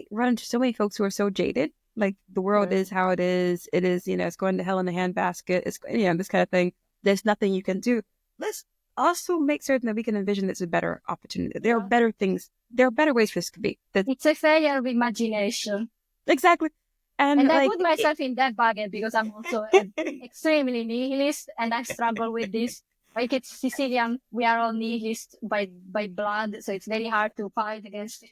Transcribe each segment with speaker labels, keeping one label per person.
Speaker 1: run into so many folks who are so jaded. Like, the world is how it is. It is, it's going to hell in a handbasket. It's, this kind of thing. There's nothing you can do. Let's also make certain that we can envision this a better opportunity. There are better things. There are better ways for this to be.
Speaker 2: It's a failure of imagination.
Speaker 1: Exactly.
Speaker 2: And I put myself in that bucket because I'm also extremely nihilist, and I struggle with this. Like, it's Sicilian, we are all nihilist by blood, so it's very hard to fight against it.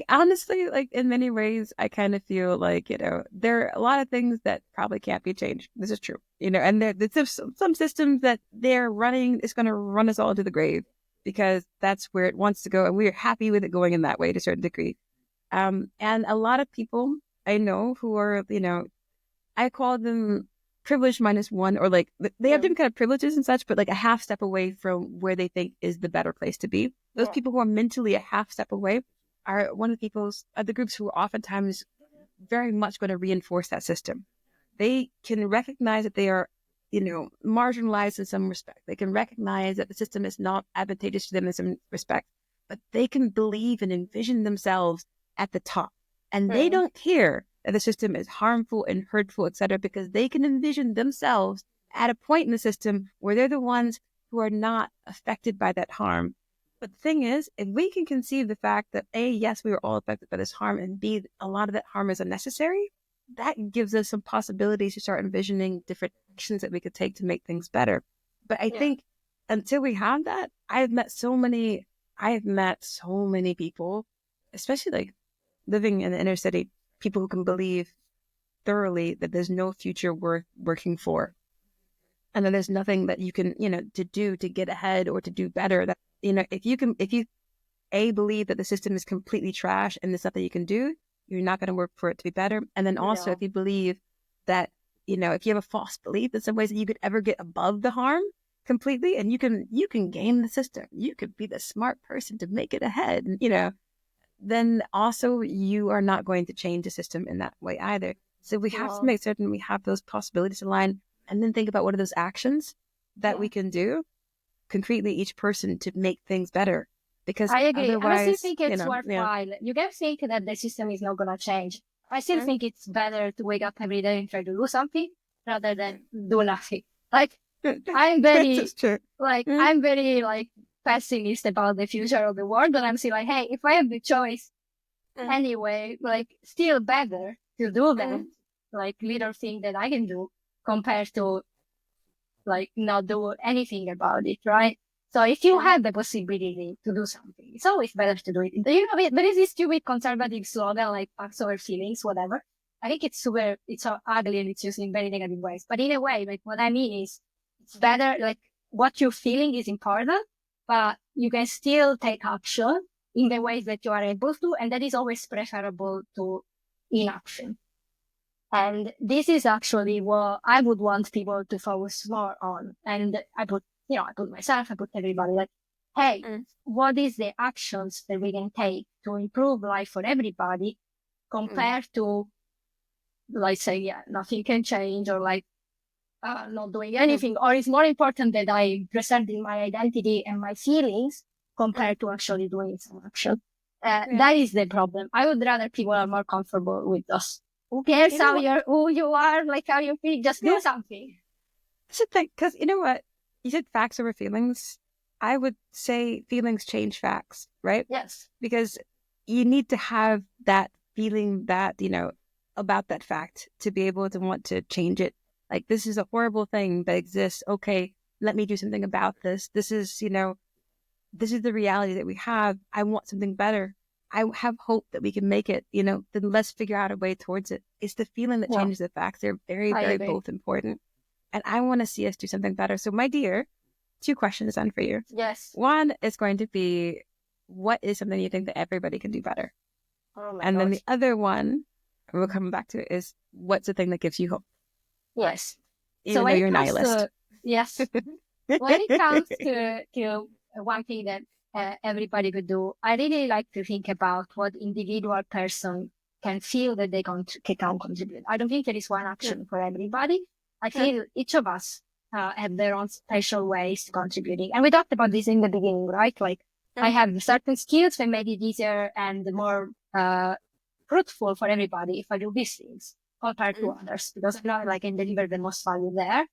Speaker 1: Honestly, in many ways, I kind of feel like, there are a lot of things that probably can't be changed. This is true, and there's some systems that they're running, it's going to run us all to the grave because that's where it wants to go. And we're happy with it going in that way to a certain degree. And a lot of people I know who are, I call them privilege -1, or they have different kind of privileges and such, but a half step away from where they think is the better place to be. Those people who are mentally a half step away are one of the groups who are oftentimes very much going to reinforce that system. They can recognize that they are, marginalized in some respect. They can recognize that the system is not advantageous to them in some respect, but they can believe and envision themselves at the top. And they don't care that the system is harmful and hurtful, etc., because they can envision themselves at a point in the system where they're the ones who are not affected by that harm. But the thing is, if we can conceive the fact that A, yes, we are all affected by this harm, and B, a lot of that harm is unnecessary, that gives us some possibilities to start envisioning different actions that we could take to make things better. But I think until we have that, I have met so many people, especially living in the inner city, people who can believe thoroughly that there's no future worth working for. And that there's nothing that you can, to do to get ahead or to do better. That, if you believe that the system is completely trash and there's nothing you can do, you're not going to work for it to be better. And then also, if you believe that, if you have a false belief in some ways that you could ever get above the harm completely, and you can game the system, you could be the smart person to make it ahead, then also you are not going to change the system in that way either. So we have to make certain we have those possibilities aligned, and then think about what are those actions that we can do concretely, each person, to make things better. Because
Speaker 2: I agree.
Speaker 1: Otherwise,
Speaker 2: I still think it's worthwhile. You can think that the system is not going to change. I still think it's better to wake up every day and try to do something rather than do nothing. I'm very, I'm very pessimist about the future of the world, but I'm still hey, if I have the choice anyway, still better to do that, little thing that I can do compared to not do anything about it, right? So if you have the possibility to do something, it's always better to do it. There is this stupid conservative slogan facts over feelings, whatever. I think it's it's so ugly and it's used in very negative ways. But in a way, what I mean is, it's better, what you're feeling is important, but you can still take action in the ways that you are able to, and that is always preferable to inaction. And this is actually what I would want people to focus more on. And I put myself, I put everybody hey, what is the actions that we can take to improve life for everybody compared to, say, nothing can change, or not doing anything, or it's more important that I preserving my identity and my feelings compared to actually doing some action. That is the problem. I would rather people are more comfortable with us. Who cares who you are, how you feel? Just do something.
Speaker 1: That's the thing, because you know what? You said facts over feelings. I would say feelings change facts, right?
Speaker 2: Yes.
Speaker 1: Because you need to have that feeling that, about that fact to be able to want to change it. This is a horrible thing that exists. Okay, let me do something about this. This is, this is the reality that we have. I want something better. I have hope that we can make it, then let's figure out a way towards it. It's the feeling that changes the facts. They're very, very both important. And I want to see us do something better. So, my dear, 2 questions on for you.
Speaker 2: Yes.
Speaker 1: One is going to be, what is something you think that everybody can do better? Then the other one, we'll come back to it, is what's the thing that gives you hope?
Speaker 2: Yes.
Speaker 1: Even though you're a nihilist.
Speaker 2: Yes. When it comes to one thing that everybody could do, I really like to think about what individual person can feel that they can contribute. I don't think there is one action for everybody. I feel each of us have their own special ways to contributing. And we talked about this in the beginning, right? I have certain skills that make it easier and more fruitful for everybody if I do these things compared to others, because I know I can deliver the most value there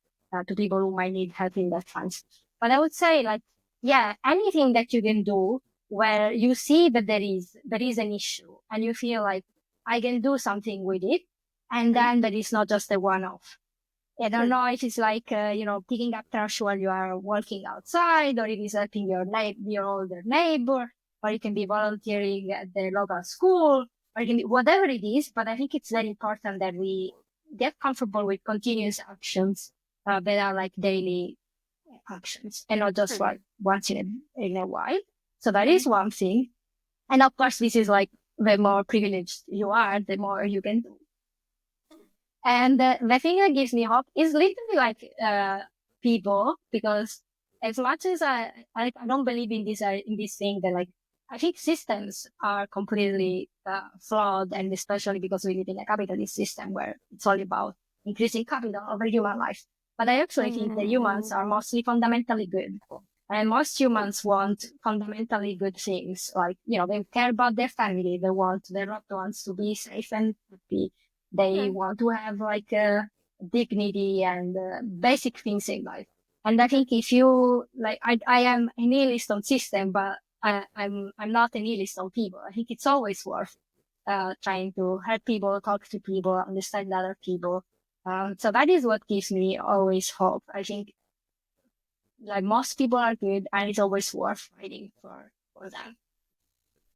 Speaker 2: to people who might need help in that sense. But I would say, like, yeah, anything that you can do where you see that there is an issue and you feel like I can do something with it, and then that is not just a one-off. I don't know if it's like, picking up trash while you are walking outside, or it is helping your older neighbor, or it can be volunteering at the local school, or it can be whatever it is. But I think it's very important that we get comfortable with continuous actions that are like daily actions and not just like once in a while. So that is one thing. And of course, this is like the more privileged you are, the more you can do. And the thing that gives me hope is literally like people, because as much as I don't believe in this thing that like, I think systems are completely flawed, and especially because we live in a capitalist system where it's all about increasing capital over human life. But I actually think that humans are mostly fundamentally good. And most humans want fundamentally good things. Like, they care about their family. They want their loved ones to be safe and happy. They want to have like dignity and basic things in life. And I think if you like, I am a nihilist on system, but I'm not a nihilist on people. I think it's always worth trying to help people, talk to people, understand other people. So that is what gives me always hope. I think like most people are good, and it's always worth fighting for them.